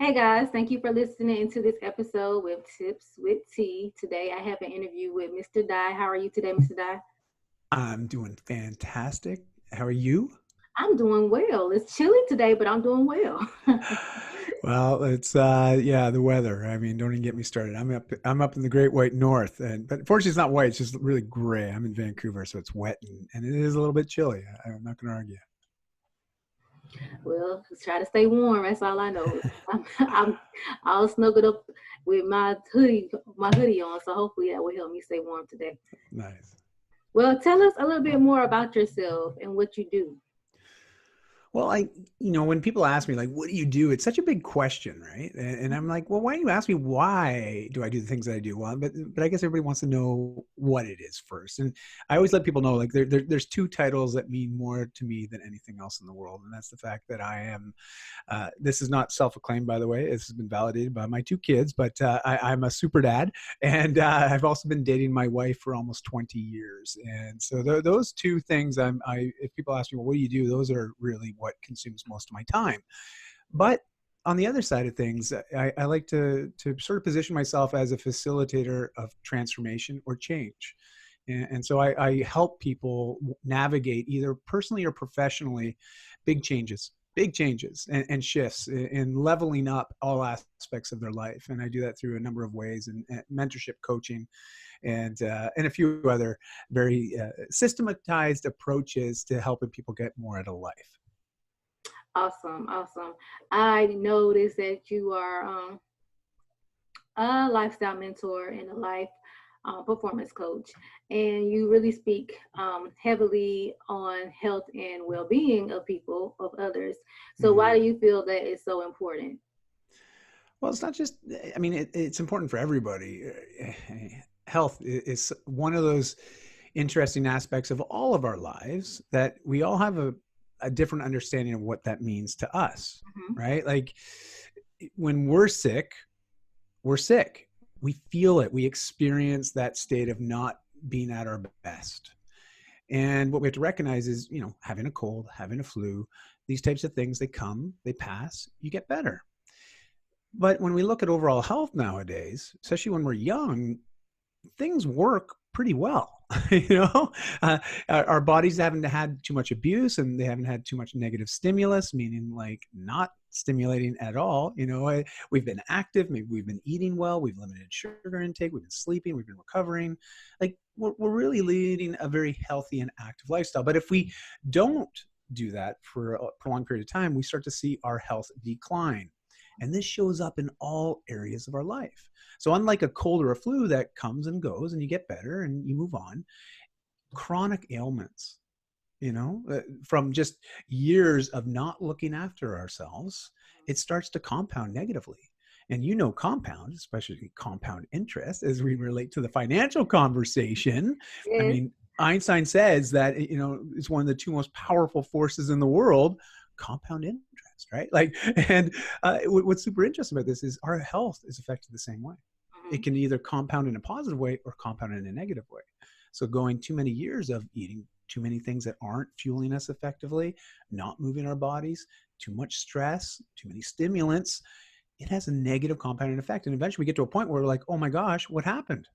Hey guys, thank you for listening to this episode with Tips with T. Today I have an interview with Mr. Dai. How are you today, Mr. Dai? I'm doing fantastic. How are you? I'm doing well. It's chilly today, but I'm doing well. Well, it's yeah, the weather. I mean, don't even get me started. I'm up in the Great White North, and but fortunately it's not white, it's just really gray. I'm in Vancouver, so it's wet and it is a little bit chilly. I'm not gonna argue. Well, just try to stay warm. That's all I know. I'm all snuggled up with my hoodie on, so hopefully that will help me stay warm today. Nice. Well, tell us a little bit more about yourself and what you do. Well, when people ask me, like, what do you do? It's such a big question, right? And I'm like, well, why don't you ask me why do I do the things that I do? Well, but I guess everybody wants to know what it is first. And I always let people know, like, there's two titles that mean more to me than anything else in the world. And that's the fact that I am, this is not self-acclaimed, by the way. This has been validated by my two kids, but I'm a super dad. And I've also been dating my wife for almost 20 years. And so those two things, if people ask me, well, what do you do? Those are really what consumes most of my time. But on the other side of things, I like to sort of position myself as a facilitator of transformation or change. And so I help people navigate either personally or professionally big changes and shifts in leveling up all aspects of their life. And I do that through a number of ways and mentorship coaching and a few other very systematized approaches to helping people get more out of life. Awesome, awesome. I noticed that you are a lifestyle mentor and a life performance coach, and you really speak heavily on health and well-being of people, of others. So, why Mm. do you feel that it's so important? Well, it's not just, I mean, it's important for everybody. Health is one of those interesting aspects of all of our lives that we all have a different understanding of what that means to us, Mhm. right? Like when we're sick. We feel it. We experience that state of not being at our best. And what we have to recognize is, having a cold, having a flu, these types of things, they come, they pass, you get better. But when we look at overall health nowadays, especially when we're young, things work pretty well. you know, our bodies haven't had too much abuse and they haven't had too much negative stimulus, meaning like not stimulating at all. We've been active, maybe we've been eating well, we've limited sugar intake, we've been sleeping, we've been recovering. Like we're really leading a very healthy and active lifestyle. But if we don't do that for a prolonged period of time, we start to see our health decline. And this shows up in all areas of our life. So unlike a cold or a flu that comes and goes and you get better and you move on, chronic ailments, from just years of not looking after ourselves, it starts to compound negatively. And compound, especially compound interest, as we relate to the financial conversation. I Yes. mean, Einstein says that, it's one of the two most powerful forces in the world, compound interest, right? Like, and what's super interesting about this is our health is affected the same way. It Mhm. can either compound in a positive way or compound in a negative way. So going too many years of eating too many things that aren't fueling us effectively, not moving our bodies, too much stress, too many stimulants, it has a negative compounding effect. And eventually we get to a point where we're like, oh my gosh, what happened?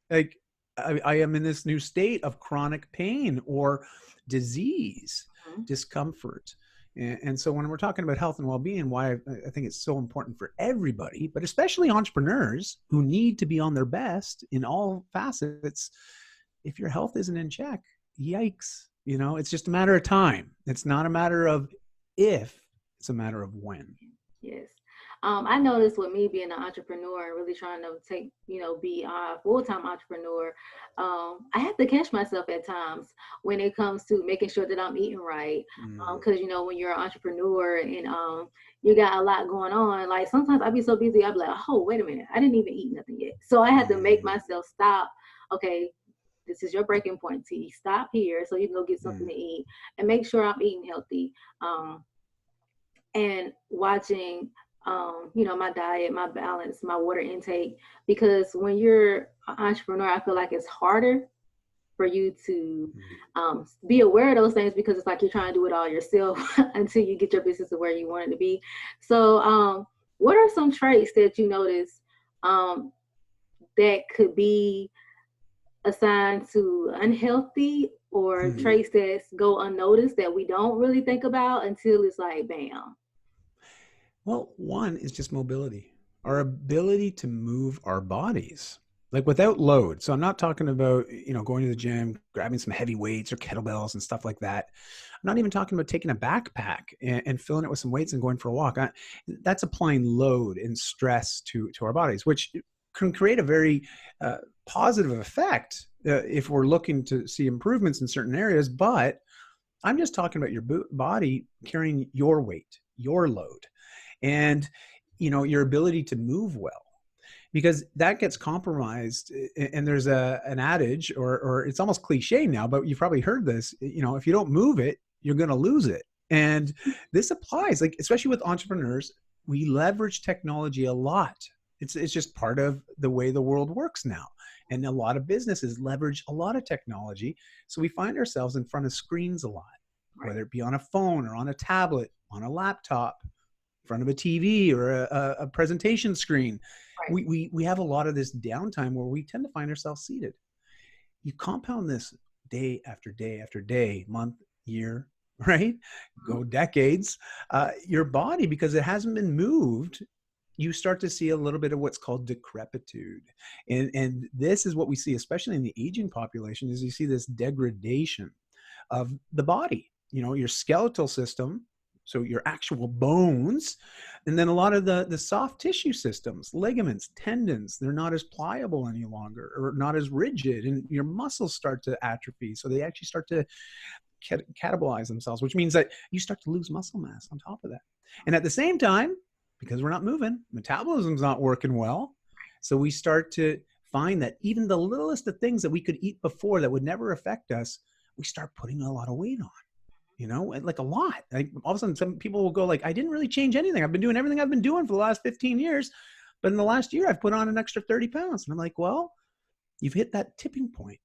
Like I am in this new state of chronic pain or disease, Mhm. discomfort. And so when we're talking about health and well-being, why I think it's so important for everybody, but especially entrepreneurs who need to be on their best in all facets, if your health isn't in check, yikes, it's just a matter of time. It's not a matter of if, it's a matter of when. Yes. I noticed with me being an entrepreneur and really trying to be a full-time entrepreneur, I have to catch myself at times when it comes to making sure that I'm eating right. Mm, Because when you're an entrepreneur and you got a lot going on, like sometimes I'd be so busy, I'd be like, oh, wait a minute, I didn't even eat nothing yet. So I had to make mm, myself stop. Okay, this is your breaking point, T. Stop here so you can go get something mm, to eat and make sure I'm eating healthy. And watching my diet, my balance, my water intake, because when you're an entrepreneur, I feel like it's harder for you to mm. be aware of those things because it's like you're trying to do it all yourself until you get your business to where you want it to be. So what are some traits that you notice um, that could be assigned to unhealthy, or Hmm. traits that go unnoticed that we don't really think about until it's like bam? Well, one is just mobility, our ability to move our bodies, like without load. So I'm not talking about, going to the gym, grabbing some heavy weights or kettlebells and stuff like that. I'm not even talking about taking a backpack and filling it with some weights and going for a walk. That's applying load and stress to our bodies, which can create a very uh, positive effect if we're looking to see improvements in certain areas. But I'm just talking about your body carrying your weight, your load, and your ability to move well, because that gets compromised. And there's an adage, or it's almost cliche now, but you've probably heard this, if you don't move it, you're going to lose it. And this applies, like, especially with entrepreneurs. We leverage technology a lot. It's just part of the way the world works now. And a lot of businesses leverage a lot of technology. So we find ourselves in front of screens a lot, Right, whether it be on a phone or on a tablet, on a laptop, in front of a TV or a presentation screen. right. We have a lot of this downtime where we tend to find ourselves seated. You compound this day after day after day, month, year, right? Mhm. Go decades. Your body, because it hasn't been moved, you start to see a little bit of what's called decrepitude. And this is what we see, especially in the aging population, is you see this degradation of the body, your skeletal system, so your actual bones, and then a lot of the soft tissue systems, ligaments, tendons, they're not as pliable any longer, or not as rigid, and your muscles start to atrophy, so they actually start to catabolize themselves, which means that you start to lose muscle mass on top of that. And at the same time, because we're not moving, metabolism's not working well, so we start to find that even the littlest of things that we could eat before that would never affect us, we start putting a lot of weight on, like a lot. Like all of a sudden, some people will go like, I didn't really change anything. I've been doing everything I've been doing for the last 15 years. But in the last year, I've put on an extra 30 pounds. And I'm like, well, you've hit that tipping point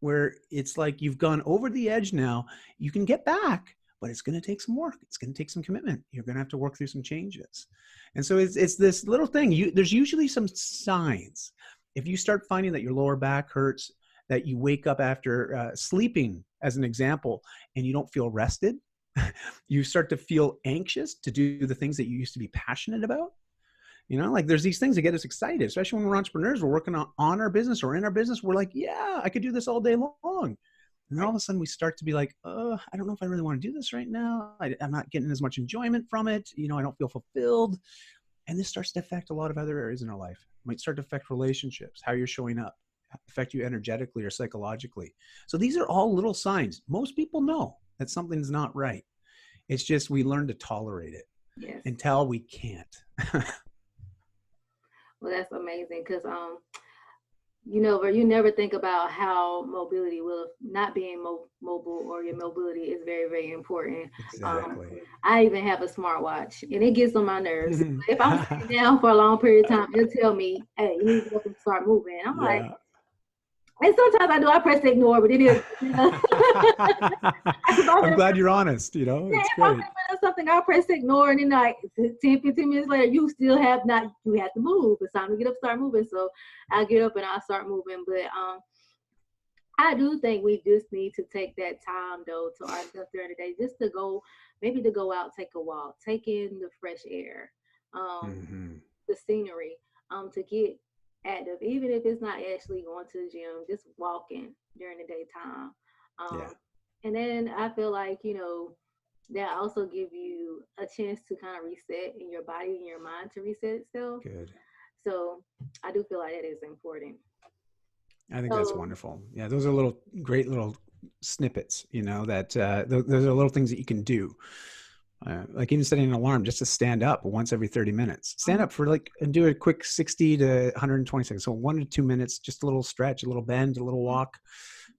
where it's like you've gone over the edge now. You can get back, but it's going to take some work. It's going to take some commitment. You're going to have to work through some changes. And so it's this little thing. There's usually some signs. If you start finding that your lower back hurts, that you wake up after sleeping, as an example, and you don't feel rested, you start to feel anxious to do the things that you used to be passionate about. Like there's these things that get us excited, especially when we're entrepreneurs, we're working on our business or in our business. We're like, yeah, I could do this all day long. And then all Right. of a sudden we start to be like, I don't know if I really want to do this right now. I'm not getting as much enjoyment from it. I don't feel fulfilled. And this starts to affect a lot of other areas in our life. It might start to affect relationships, how you're showing up, affect you energetically or psychologically. So these are all little signs. Most people know that something's not right. It's just we learn to tolerate it Yes. until we can't. Well, that's amazing because where you never think about how mobility will not being mobile, or your mobility is very, very important. Um, Exactly. I even have a smartwatch, and it gets on my nerves. If I'm sitting down for a long period of time, it'll tell me, "Hey, you need to get up and start moving." And I'm like, Yeah. and sometimes I do. I press ignore, but it is. If I'm I'm in a glad you're honest. It's if I'm in great. the middle of something, I'll press ignore, and then like 10, 15 minutes later, you still have not. You have to move. It's time to get up, start moving. So I'll get up and I'll start moving. But I do think we just need to take that time though to ourselves during the day, just to go, maybe to go out, take a walk, take in the fresh air, um, Hmm. the scenery, to get active, even if it's not actually going to the gym, just walking during the daytime. Yeah. Um, and then I feel like, that also give you a chance to kind of reset in your body and your mind to reset itself. Good. So I do feel like that is important. I think that's So wonderful. Yeah, those are little great little snippets. That those are little things that you can do. Like even setting an alarm just to stand up once every 30 minutes. Stand mhm, up for like and do a quick 60 to 120 seconds. So 1 to 2 minutes, just a little stretch, a little bend, a little walk.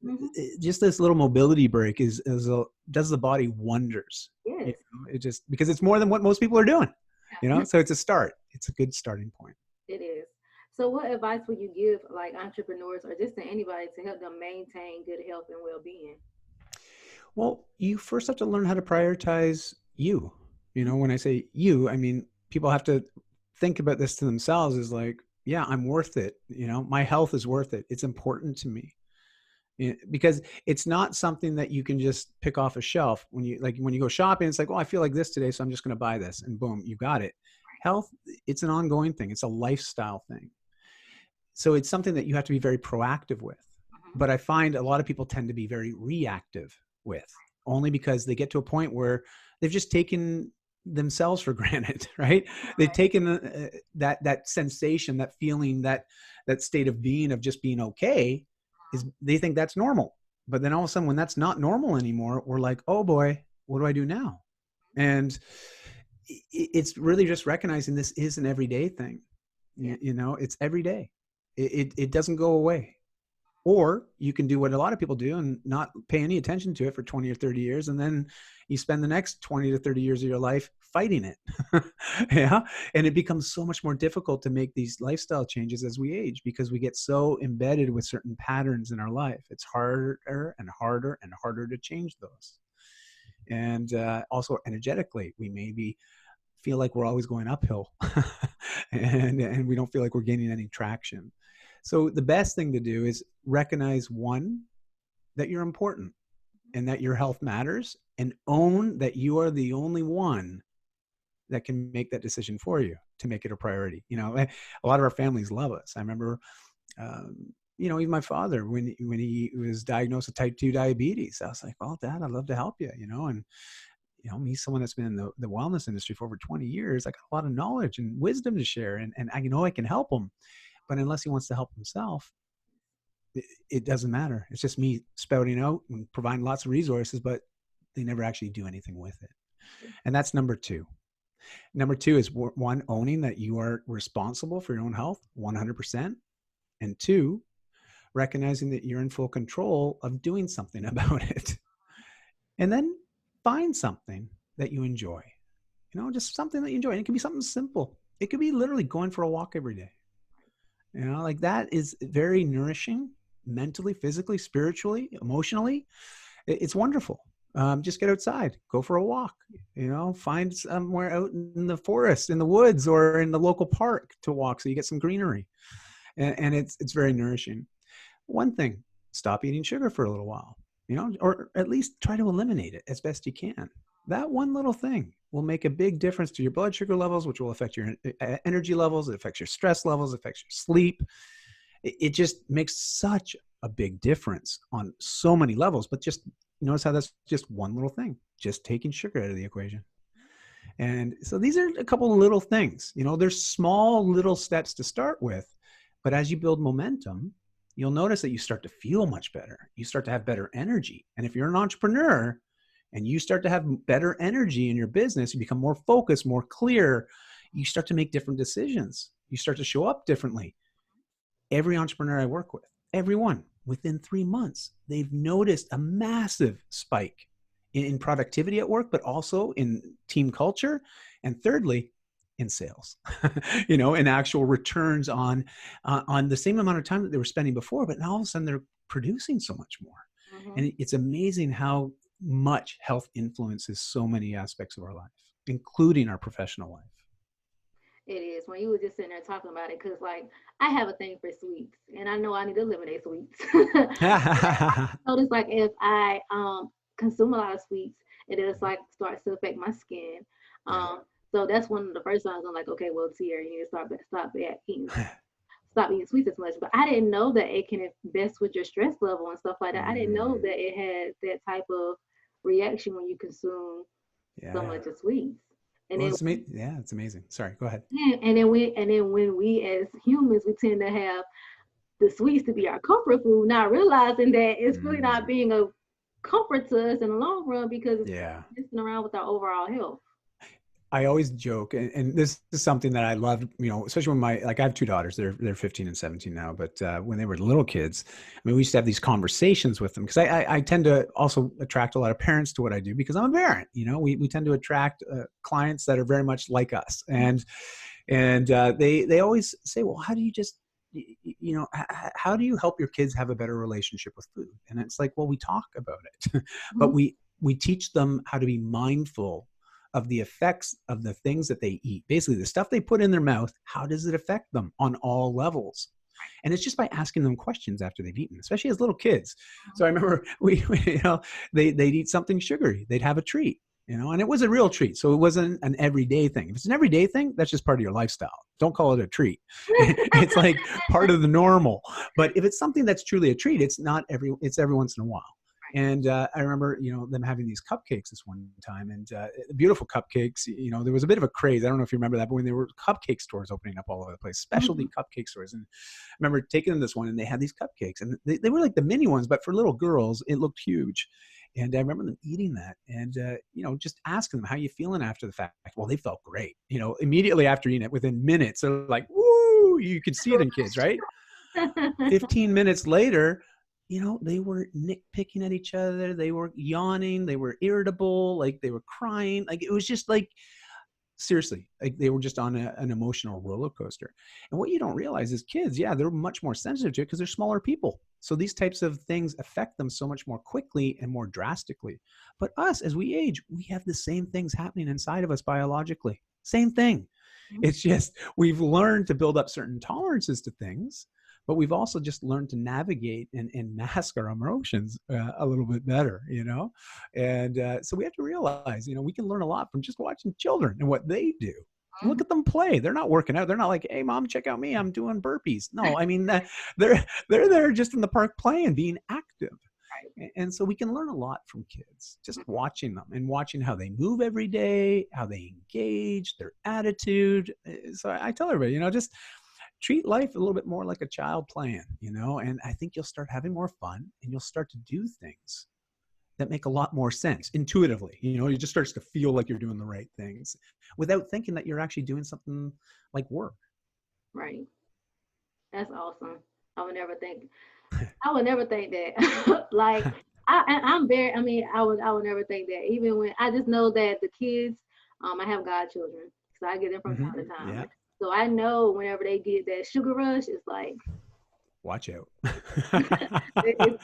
mhm, Just this little mobility break does the body wonders. yes. It just because it's more than what most people are doing. So it's a start. It's a good starting point. It is. So, what advice would you give, like entrepreneurs or just to anybody, to help them maintain good health and well being? Well, you first have to learn how to prioritize you. When I say you, I mean people have to think about this to themselves is like, yeah, I'm worth it. My health is worth it. It's important to me. Because it's not something that you can just pick off a shelf when you go shopping. It's like, oh, I feel like this today, so I'm just going to buy this, and boom, you got it. Health, it's an ongoing thing. It's a lifestyle thing. So it's something that you have to be very proactive with. Mm-hmm. But I find a lot of people tend to be very reactive with, only because they get to a point where they've just taken themselves for granted, right? They've Right. taken that sensation, that feeling, that state of being, of just being okay, is they think that's normal. But then all of a sudden, when that's not normal anymore, we're like, oh boy, what do I do now? And it's really just recognizing this is an everyday thing. Yeah. It's every day. It doesn't go away. Or you can do what a lot of people do and not pay any attention to it for 20 or 30 years. And then you spend the next 20 to 30 years of your life fighting it. Yeah. And it becomes so much more difficult to make these lifestyle changes as we age, because we get so embedded with certain patterns in our life. It's harder and harder and harder to change those. And also energetically, we maybe feel like we're always going uphill and we don't feel like we're gaining any traction. So the best thing to do is recognize, one, that you're important and that your health matters, and own that you are the only one that can make that decision for you to make it a priority. A lot of our families love us. I remember, even my father, when he was diagnosed with type 2 diabetes, I was like, well, Dad, I'd love to help you, and me, someone that's been in the wellness industry for over 20 years, I got a lot of knowledge and wisdom to share, and I know I can help him. But unless he wants to help himself, it doesn't matter. It's just me spouting out and providing lots of resources, but they never actually do anything with it. And that's number two. Number two is, one, owning that you are responsible for your own health 100%. And two, recognizing that you're in full control of doing something about it. And then find something that you enjoy, just something that you enjoy. And it can be something simple. It could be literally going for a walk every day. Like that is very nourishing, mentally, physically, spiritually, emotionally. It's wonderful. Just get outside, go for a walk, find somewhere out in the forest, in the woods, or in the local park to walk, so you get some greenery. And it's very nourishing. One thing, stop eating sugar for a little while, or at least try to eliminate it as best you can. That one little thing will make a big difference to your blood sugar levels, which will affect your energy levels. It affects your stress levels, it affects your sleep. It just makes such a big difference on so many levels. But just notice how that's just one little thing, just taking sugar out of the equation. And so these are a couple of little things. There's small little steps to start with, but as you build momentum, you'll notice that you start to feel much better. You start to have better energy. And if you're an entrepreneur and you start to have better energy in your business, you become more focused, more clear, you start to make different decisions. You start to show up differently. Every entrepreneur I work with, everyone, within 3 months, they've noticed a massive spike in productivity at work, but also in team culture. And thirdly, in sales, in actual returns on the same amount of time that they were spending before, but now all of a sudden they're producing so much more. Mm-hmm. And it's amazing how much health influences so many aspects of our life, including our professional life. It is, when you were just sitting there talking about it, because like I have a thing for sweets, and I know I need to eliminate sweets. Notice like if I consume a lot of sweets, it is like starts to affect my skin. Yeah. So that's one of the first signs I'm like, okay, well, Tier, you need to stop eating sweets as much. But I didn't know that it can mess with your stress level and stuff like that. I didn't know Mm, that it had that type of reaction when you consume so yeah. much of sweets. And Well, then yeah, it's amazing. Sorry, go ahead. and then when we as humans we tend to have the sweets to be our comfort food, not realizing that it's really not Mm, being a comfort to us in the long run because it's yeah. messing around with our overall health. I always joke, and this is something that I love, especially when I have two daughters. They're 15 and 17 now, but when they were little kids, I mean, we used to have these conversations with them, because I tend to also attract a lot of parents to what I do, because I'm a parent. We tend to attract clients that are very much like us, and they always say, well, how do you just how do you help your kids have a better relationship with food? And it's like, well, we talk about it, but Mm-hmm. we teach them how to be mindful of the effects of the things that they eat. Basically, the stuff they put in their mouth, how does it affect them on all levels? And it's just by asking them questions after they've eaten, especially as little kids. So I remember they'd eat something sugary, they'd have a treat, and it was a real treat. So it wasn't an everyday thing. If it's an everyday thing, that's just part of your lifestyle. Don't call it a treat. It's like part of the normal. But if it's something that's truly a treat, it's every once in a while. And I remember, them having these cupcakes this one time, and beautiful cupcakes. There was a bit of a craze. I don't know if you remember that, but when there were cupcake stores opening up all over the place, specialty cupcake stores. And I remember taking them this one, and they had these cupcakes, and they were like the mini ones, but for little girls, it looked huge. And I remember them eating that, and just asking them, "How you feeling after the fact?" Well, they felt great. Immediately after eating it, within minutes, they're like, "Woo!" You could see it in kids, right? 15 minutes later, they were nitpicking at each other. They were yawning. They were irritable. Like they were crying. Like it was just like, seriously, like they were just on an emotional roller coaster. And what you don't realize is kids, they're much more sensitive to it because they're smaller people. So these types of things affect them so much more quickly and more drastically. But us, as we age, we have the same things happening inside of us biologically. Same thing. It's just we've learned to build up certain tolerances to things, but we've also just learned to navigate and mask our emotions a little bit better, And so we have to realize, we can learn a lot from just watching children and what they do. Look at them play. They're not working out. They're not like, "Hey, mom, check out me. I'm doing burpees." No, I mean, they're there just in the park playing, being active. And so we can learn a lot from kids, just watching them and watching how they move every day, how they engage, their attitude. So I tell everybody, just treat life a little bit more like a child playing, and I think you'll start having more fun, and you'll start to do things that make a lot more sense intuitively. You just starts to feel like you're doing the right things without thinking that you're actually doing something like work. Right. That's awesome. I would never think. I would never think that. Like I'm very. I mean, I would never think that. Even when I just know that the kids, I have godchildren, so I get them from time to time. Yeah. So I know whenever they get that sugar rush, it's like, watch out.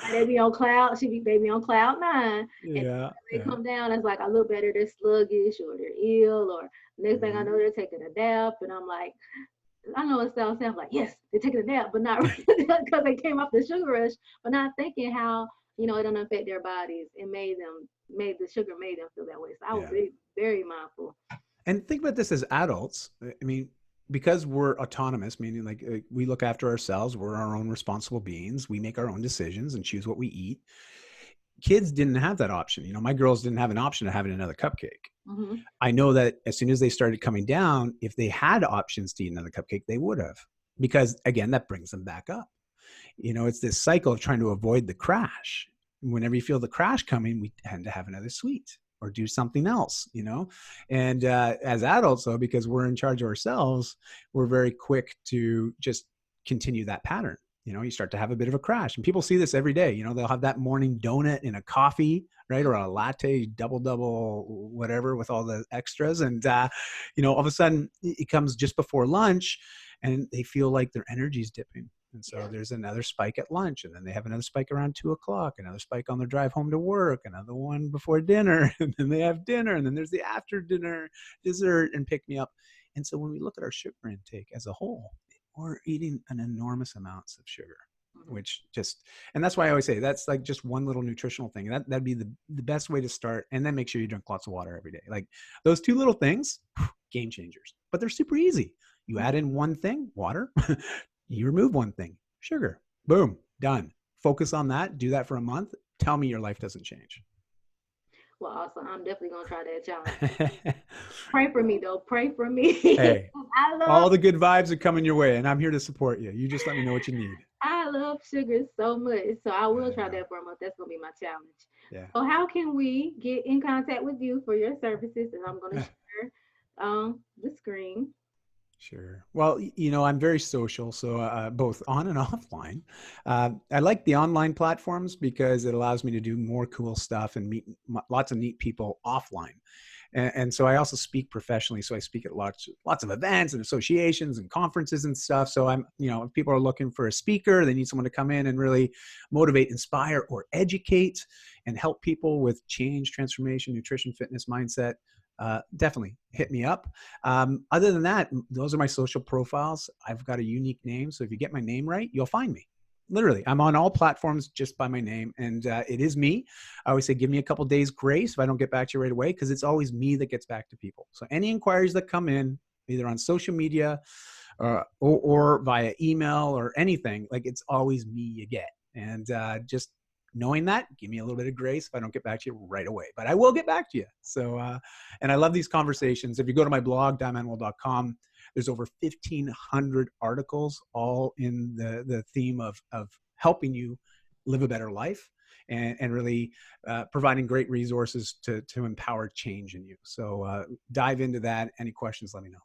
they be on cloud. They be on cloud 9. Yeah. And they come down, it's like I look better, they're sluggish or they're ill, or next thing I know they're taking a nap, and I'm like, I know it sounds like, yes, they're taking a nap, but not because they came off the sugar rush, but not thinking how it don't affect their bodies and the sugar made them feel that way. So I would be very mindful. And think about this as adults. I mean, because we're autonomous, meaning like we look after ourselves, we're our own responsible beings. We make our own decisions and choose what we eat. Kids didn't have that option. My girls didn't have an option of having another cupcake. I know that as soon as they started coming down, if they had options to eat another cupcake, they would have, because again, that brings them back up. It's this cycle of trying to avoid the crash. Whenever you feel the crash coming, we tend to have another sweet or do something else, and as adults, though, because we're in charge of ourselves, we're very quick to just continue that pattern. You start to have a bit of a crash, and people see this every day. They'll have that morning donut in a coffee, right? Or a latte, double, whatever, with all the extras. And, all of a sudden it comes just before lunch and they feel like their energy's dipping. And so there's another spike at lunch, and then they have another spike around 2:00, another spike on their drive home to work, another one before dinner, and then they have dinner, and then there's the after dinner dessert and pick me up. And so when we look at our sugar intake as a whole, we're eating an enormous amounts of sugar, which and that's why I always say that's like just one little nutritional thing. That'd be the best way to start. And then make sure you drink lots of water every day. Like those two little things, game changers, but they're super easy. You add in one thing, water, you remove one thing, sugar, boom, done. Focus on that. Do that for a month. Tell me your life doesn't change. Well, awesome. I'm definitely going to try that challenge. Pray for me, though. Pray for me. Hey, all the good vibes are coming your way, and I'm here to support you. You just let me know what you need. I love sugar so much, so I will try that for a month. That's going to be my challenge. Yeah. So how can we get in contact with you for your services? And I'm going to share the screen. Sure. Well, I'm very social, so both on and offline. I like the online platforms because it allows me to do more cool stuff and meet lots of neat people offline. And so I also speak professionally. So I speak at lots of events and associations and conferences and stuff. So if people are looking for a speaker, they need someone to come in and really motivate, inspire, or educate and help people with change, transformation, nutrition, fitness, mindset. definitely hit me up. Other than that, those are my social profiles. I've got a unique name, so if you get my name right, you'll find me. Literally, I'm on all platforms just by my name, and it is me. I always say, give me a couple days grace if I don't get back to you right away, because it's always me that gets back to people. So any inquiries that come in, either on social media or via email or anything, like it's always me you get. And just knowing that, give me a little bit of grace if I don't get back to you right away, but I will get back to you. So, and I love these conversations. If you go to my blog, daimanuel.com, there's over 1,500 articles, all in the theme of helping you live a better life and really providing great resources to empower change in you. So dive into that. Any questions, let me know.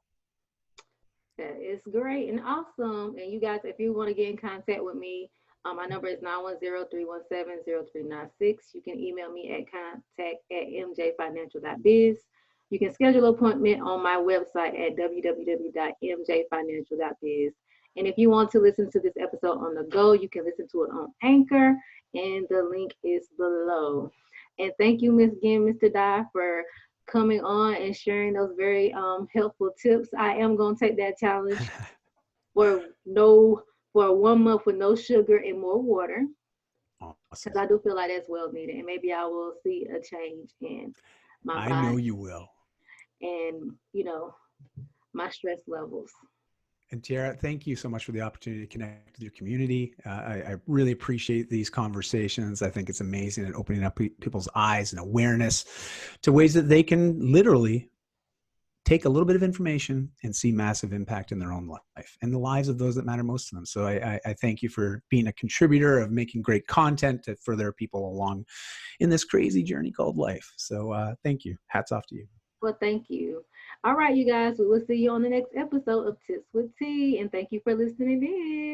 That is great and awesome. And you guys, if you want to get in contact with me, my number is 910-317-0396. You can email me at contact@mjfinancial.biz. You can schedule an appointment on my website at www.mjfinancial.biz. And if you want to listen to this episode on the go, you can listen to it on Anchor, and the link is below. And thank you, Miss again, Mr. Dye, for coming on and sharing those very helpful tips. I am gonna take that challenge for no for 1 month with no sugar and more water, Awesome. because I do feel like that's well needed, and maybe I will see a change in my I know body you will. and my stress levels. And Tiara, thank you so much for the opportunity to connect with your community. I really appreciate these conversations. I think it's amazing at opening up people's eyes and awareness to ways that they can literally take a little bit of information and see massive impact in their own life and the lives of those that matter most to them. So I thank you for being a contributor of making great content to further people along in this crazy journey called life. So thank you. Hats off to you. Well, thank you. All right, you guys, we will see you on the next episode of Tips with T, and thank you for listening in.